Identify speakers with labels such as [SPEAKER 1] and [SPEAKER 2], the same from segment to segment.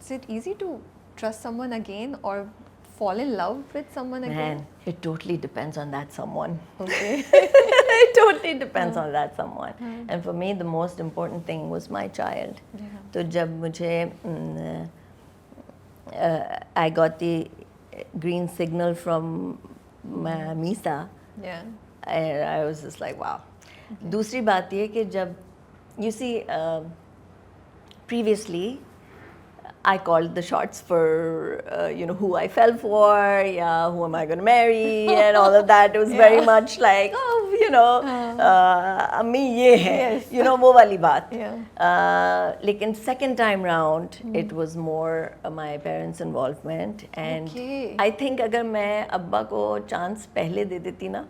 [SPEAKER 1] Is it easy to trust someone again or fall in love with someone again?
[SPEAKER 2] Man, it totally depends on that someone.
[SPEAKER 1] Okay.
[SPEAKER 2] It totally depends on that someone. And for me, the most important thing was my child.
[SPEAKER 1] Yeah.
[SPEAKER 2] तो जब मुझे I got the green signal from Misa,
[SPEAKER 1] Yeah.
[SPEAKER 2] and I was just like, wow. दूसरी बात ये कि जब you see previously I called the shots for who I fell for, yeah, who am I going to marry, and all of that. It was very much like, अम्मी ये है, वो वाली बात. लेकिन second time round, it was more my parents' involvement, and
[SPEAKER 1] Okay.
[SPEAKER 2] I think अगर मैं अब्बा को चांस पहले दे देती ना,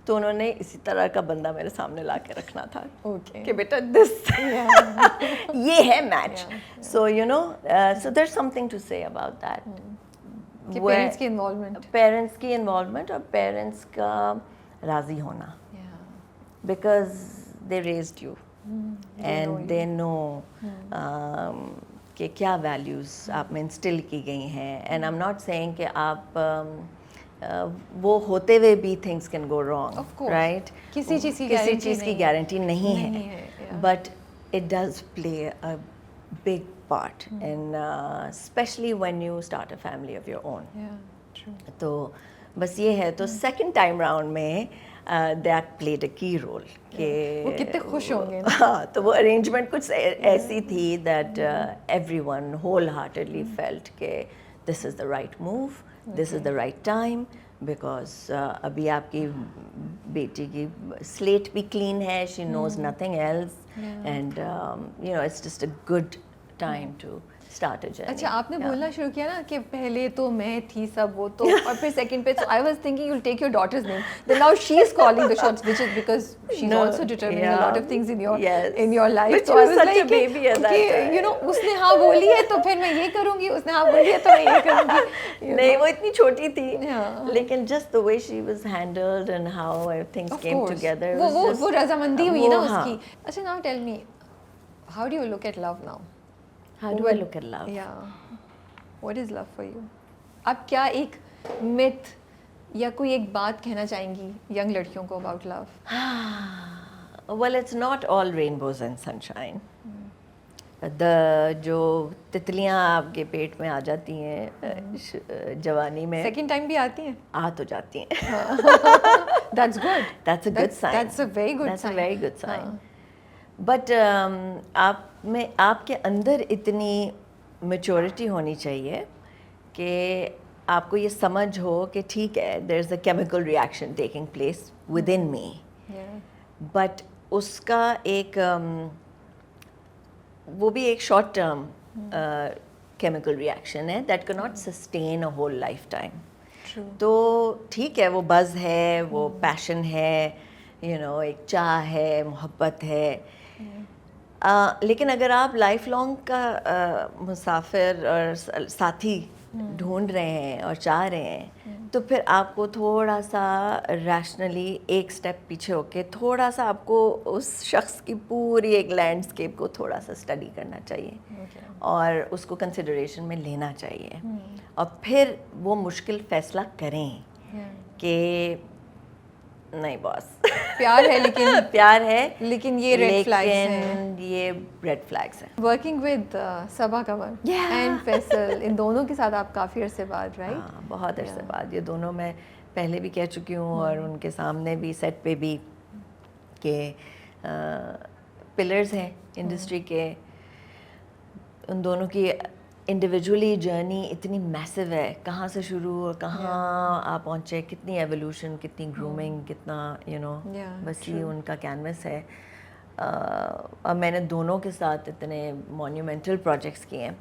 [SPEAKER 2] तो उन्होंने इसी तरह का बंदा मेरे सामने ला के रखना था.
[SPEAKER 1] Okay.
[SPEAKER 2] कि बेटा this ये है match. So so there's something to say about that.
[SPEAKER 1] कि parents की involvement.
[SPEAKER 2] Parents की involvement और parents का राजी होना.
[SPEAKER 1] Yeah.
[SPEAKER 2] Because they raised you. And they know कि क्या values आप में instill की गई हैं. And I'm not saying कि आप वो होते हुए भी things can go wrong.
[SPEAKER 1] Of course.
[SPEAKER 2] Right?
[SPEAKER 1] किसी चीज़ की
[SPEAKER 2] guarantee नहीं है.
[SPEAKER 1] yeah.
[SPEAKER 2] But it does play a big part in especially when you start a family of your own.
[SPEAKER 1] Yeah, true.
[SPEAKER 2] तो बस ये है. तो second time round में that played a key role. कि
[SPEAKER 1] वो कितने खुश होंगे ना.
[SPEAKER 2] हाँ, तो वो arrangement कुछ ऐसी थी that everyone wholeheartedly felt कि this is the right move, this is the right time, because अभी आपकी बेटी की slate भी clean है, she knows nothing else, and it's just a good time to start a journey.
[SPEAKER 1] अच्छा, आपने बोलना शुरू किया ना कि पहले तो मैं थी सब वो तो और फिर second पे so I was thinking you'll take your daughter's name. Then now she's calling the shots, which is because she's also determining a lot of things in your life.
[SPEAKER 2] But
[SPEAKER 1] So I was
[SPEAKER 2] such
[SPEAKER 1] like
[SPEAKER 2] a baby at that time.
[SPEAKER 1] उसने हाँ बोली है तो फिर मैं ये करूँगी, उसने हाँ बोली है तो मैं ये करूँगी.
[SPEAKER 2] नहीं, वो इतनी छोटी थी.
[SPEAKER 1] Yeah.
[SPEAKER 2] लेकिन just the way she was handled and how things
[SPEAKER 1] Of
[SPEAKER 2] came
[SPEAKER 1] course.
[SPEAKER 2] together.
[SPEAKER 1] वो रजामंदी हुई ना
[SPEAKER 2] हाँ.
[SPEAKER 1] उसकी. अच्छा, now tell me, how do you look at love now?
[SPEAKER 2] How do I look at love?
[SPEAKER 1] Yeah. What is love for you? आप क्या एक myth या कोई एक बात कहना चाहेंगी young लड़कियों को about love?
[SPEAKER 2] Well, it's not all rainbows and sunshine. जो तितलियां आपके पेट में आ जाती हैं जवानी में,
[SPEAKER 1] Second time भी आती हैं?
[SPEAKER 2] आ तो जाती हैं.
[SPEAKER 1] That's good.
[SPEAKER 2] That's a good sign.
[SPEAKER 1] That's a very good sign.
[SPEAKER 2] That's a very good sign. But आप में आपके अंदर इतनी maturity होनी चाहिए कि आपको ये समझ हो कि ठीक है, there's a chemical reaction taking place within me.
[SPEAKER 1] Yeah.
[SPEAKER 2] But उसका एक वो भी एक short term chemical reaction है that cannot sustain a whole lifetime.
[SPEAKER 1] True.
[SPEAKER 2] तो ठीक है, वो buzz है, वो passion है, एक चाह है, मोहब्बत है. लेकिन अगर आप लाइफ लॉन्ग का मुसाफिर और साथी ढूंढ रहे हैं और चाह रहे हैं, तो फिर आपको थोड़ा सा रैशनली एक स्टेप पीछे होके थोड़ा सा आपको उस शख्स की पूरी एक लैंडस्केप को थोड़ा सा स्टडी करना चाहिए. और उसको कंसिडरेशन में लेना चाहिए. और फिर वो मुश्किल फैसला करें कि नहीं बॉस,
[SPEAKER 1] प्यार है लेकिन
[SPEAKER 2] प्यार है
[SPEAKER 1] लेकिन ये रेड फ्लैग्स हैं.
[SPEAKER 2] ये रेड फ्लैग्स हैं.
[SPEAKER 1] Working with Saba Kanwar and Faisal, इन दोनों के साथ आप काफ़ी अरसे बाद, राइट?
[SPEAKER 2] हाँ, बहुत अरसे बाद. ये दोनों मैं पहले भी कह चुकी हूँ और उनके सामने भी सेट पे भी के पिलर्स हैं इंडस्ट्री के. उन दोनों की इंडिविजुअली जर्नी इतनी मैसिव है, कहाँ से शुरू और कहाँ आप पहुँचे, कितनी एवोल्यूशन, कितनी ग्रूमिंग, कितना बस ये उनका कैनवस है. अब मैंने दोनों के साथ इतने मोन्यूमेंटल प्रोजेक्ट्स किए हैं,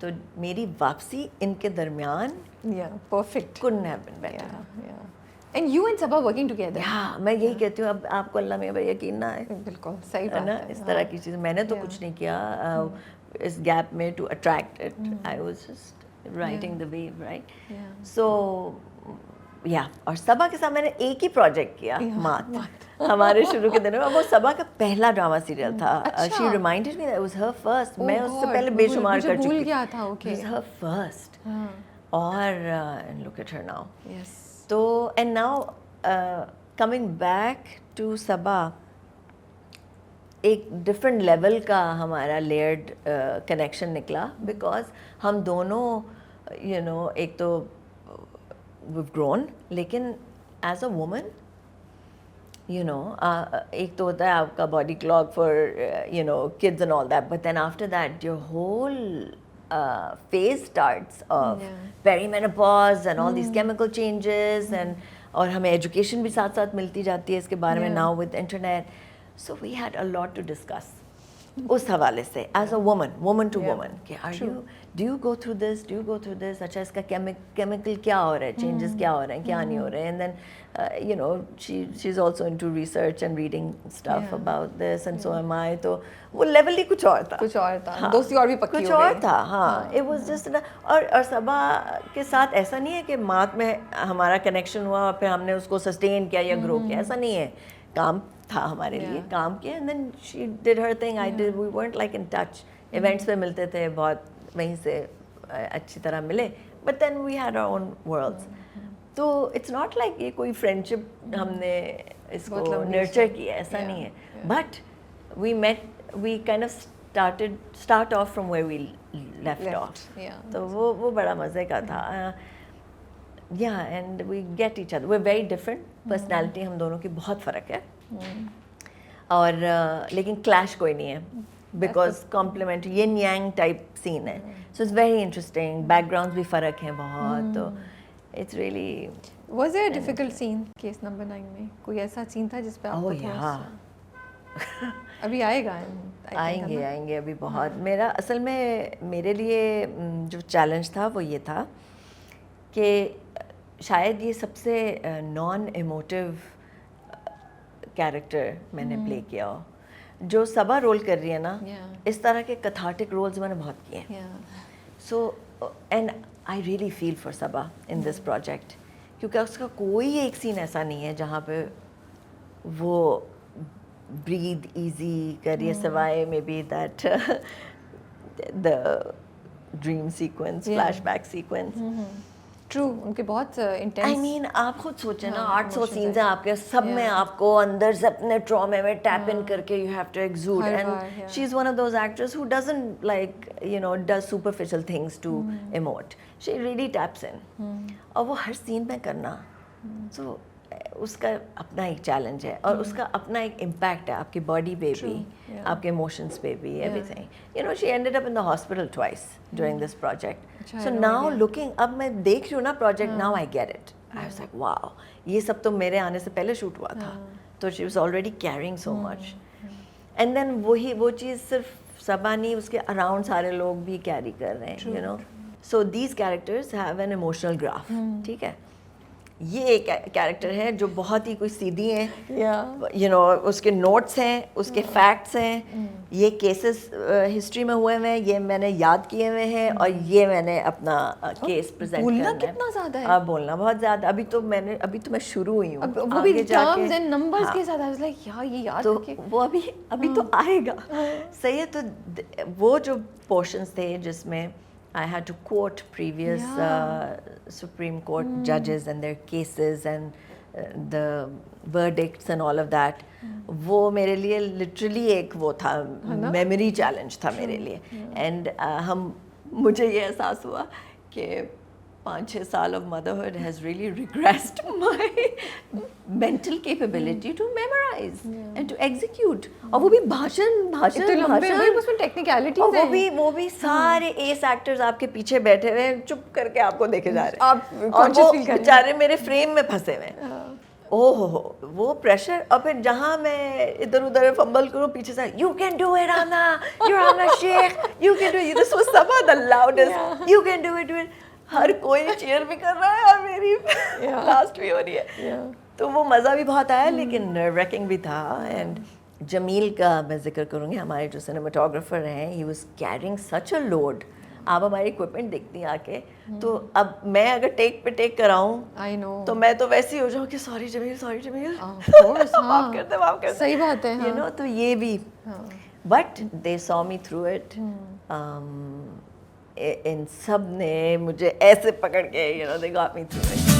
[SPEAKER 2] तो मेरी वापसी इनके दरमियान
[SPEAKER 1] perfect
[SPEAKER 2] couldn't have been better.
[SPEAKER 1] And you and Sabah working together?
[SPEAKER 2] हाँ, मैं यही कहती हूँ. अब आपको अल्लाह में यकीन ना है,
[SPEAKER 1] बिल्कुल सही
[SPEAKER 2] है
[SPEAKER 1] बात
[SPEAKER 2] ना,
[SPEAKER 1] है.
[SPEAKER 2] इस तरह की चीज़ मैंने तो कुछ नहीं किया इस गैप में to attract it. I was just riding the wave, right? So या और सबा के साथ मैंने एक ही प्रोजेक्ट किया, मात हमारे शुरू के दिनों में। वो सबा का पहला ड्रामा सीरियल था। She reminded me that it was her first. मैं उससे पहले बेशुमार कर चुकी,
[SPEAKER 1] भूल गया था। Okay,
[SPEAKER 2] it was her first. और look at her now.
[SPEAKER 1] Yes,
[SPEAKER 2] तो and now coming back to Saba, एक डिफरेंट लेवल का हमारा लेयर्ड कनेक्शन निकला, बिकॉज हम दोनों यू नो एक तो we've grown, लेकिन as a woman you know एक तो होता है आपका body clock for you know kids and all that, but then after that your whole phase starts of perimenopause and all these chemical changes and और हमें education भी साथ साथ मिलती जाती है इसके बारे में now with internet, so we had a lot to discuss उस हवाले से as a woman to woman कि do you go through this, अच्छा इसका केमिकल क्या हो रहा है, चेंजेस क्या हो रहे हैं, क्या नहीं हो रहे हैं, and then you know she is also into research and reading stuff about this and so am I. तो वो लेवल ही कुछ और था,
[SPEAKER 1] हाँ, दोस्ती और भी पक्की
[SPEAKER 2] कुछ
[SPEAKER 1] हो
[SPEAKER 2] और
[SPEAKER 1] गई।
[SPEAKER 2] था। हाँ, इट वाज जस्ट और सबा के साथ ऐसा नहीं है कि मात में हमारा कनेक्शन हुआ और फिर हमने उसको सस्टेन किया या ग्रो किया, ऐसा नहीं है। काम था हमारे लिए, काम किया, and then she did her thing, I did, we weren't like in touch, events पे मिलते थे बहुत, वहीं से अच्छी तरह मिले, but then we had our own worlds. तो इट्स नॉट लाइक ये कोई फ्रेंडशिप हमने इसको नर्चर किया, ऐसा नहीं है, but we met, we kind of start off from where we left off. तो वो बड़ा मज़े का था। या and we get each other, we are very different personality, हम दोनों की बहुत फ़र्क है, और लेकिन क्लैश कोई नहीं है, because complement yin yang type scene है, so it's very interesting. Backgrounds भी फ़र्क हैं बहुत, तो it's really.
[SPEAKER 1] Was there a difficult scene case number 9 में? कोई ऐसा सीन था जिस पे आपको अभी आएंगे
[SPEAKER 2] अभी बहुत। मेरा असल में मेरे लिए जो चैलेंज था वो ये था कि शायद ये सबसे नॉन इमोटिव कैरेक्टर मैंने प्ले किया हो। जो सबा रोल कर रही है ना, इस तरह के कथार्टिक रोल्स मैंने बहुत किए हैं। So and I really feel for Saba in this project, क्योंकि उसका कोई एक सीन ऐसा नहीं है जहाँ पे वो ब्रीद इजी कर रही है, सिवाय may be that the dream sequence, flashback sequence.
[SPEAKER 1] True, उनके बहुत इंटेंस।
[SPEAKER 2] आई मीन आप खुद सोचें ना, 800 सीन्स हैं आपके, सब में आपको अंदर से अपने ट्रॉमे में टैप इन करके you have to exude, and she is one of those actors who doesn't like you know does superficial things to emote, she really taps in, और वो हर सीन में करना, सो उसका अपना एक चैलेंज है, और उसका अपना एक इम्पैक्ट है आपकी बॉडी पे भी, आपके इमोशंस पे भी, everything. You know she ended up in the hospital twice during this project, so now looking, अब मैं देख रही हूँ ना project, now I get it, I was like wow, ये सब तो मेरे आने से पहले शूट हुआ था, तो she was already carrying so much, and then वो चीज़ सिर्फ सबा नहीं, उसके अराउंड सारे लोग भी कैरी कर रहे हैं, you know. So these characters have an emotional graph, ठीक है। ये एक कैरेक्टर है जो बहुत ही कोई सीधी है, यू नो, उसके नोट्स हैं, उसके फैक्ट्स हैं, ये केसेस हिस्ट्री में हुए हुए हैं, ये मैंने याद किए हुए हैं, और ये मैंने अपना केस प्रेजेंट करना है।
[SPEAKER 1] बोलना कितना ज़्यादा है?
[SPEAKER 2] अब बोलना बहुत ज़्यादा, अभी तो मैं शुरू हुई हूँ,
[SPEAKER 1] वो भी टर्म्स एंड नंबर्स के साथ। आई वाज लाइक यार ये याद
[SPEAKER 2] तो वो अभी तो आएगा, सही है। तो वो जो पोर्शंस थे जिसमें I had to quote previous Supreme Court judges and their cases and the verdicts and all of that. वो मेरे लिए literally एक वो था, memory challenge था मेरे लिए, and मुझे ये एहसास हुआ कि 5-6 साल of motherhood has really regressed my mental capability to memorize and to execute. और वो भी भाषण
[SPEAKER 1] उसमें टेक्निकलिटीज
[SPEAKER 2] हैं, वो भी सारे एस एक्टर्स आपके पीछे बैठे हुए हैं, चुप करके आपको देखे जा रहे हैं,
[SPEAKER 1] आप कॉन्शियस फील कर रहे हैं,
[SPEAKER 2] बेचारे मेरे फ्रेम में फंसे हुए हैं। ओहो, वो प्रेशर, और फिर जहाँ मैं इधर उधर फंबल करूँ, पीछे से you can do it Anna, you Anna Sheikh, you can do it, this was Saba the loudest, you can do it, हर कोई चीयर भी कर रहा है, और मेरी लास्ट भी हो रही है। तो वो मज़ा भी बहुत आया, लेकिन नर्व रैकिंग भी था। एंड जमील का मैं जिक्र करूँगी, हमारे जो सिनेमाटोग्राफर हैं, he was carrying such a load. आप हमारी इक्विपमेंट देखती हैं आके, तो अब मैं अगर टेक पे टेक कराऊं
[SPEAKER 1] I know.
[SPEAKER 2] तो मैं तो वैसे ही हो जाऊँ कि सॉरी जमील
[SPEAKER 1] Of course,
[SPEAKER 2] माफ कर दे, माफ कर दे।
[SPEAKER 1] सही बात है,
[SPEAKER 2] You know, तो ये भी, but they saw me through it. इन सब ने मुझे ऐसे पकड़ के, you know, they got me through it.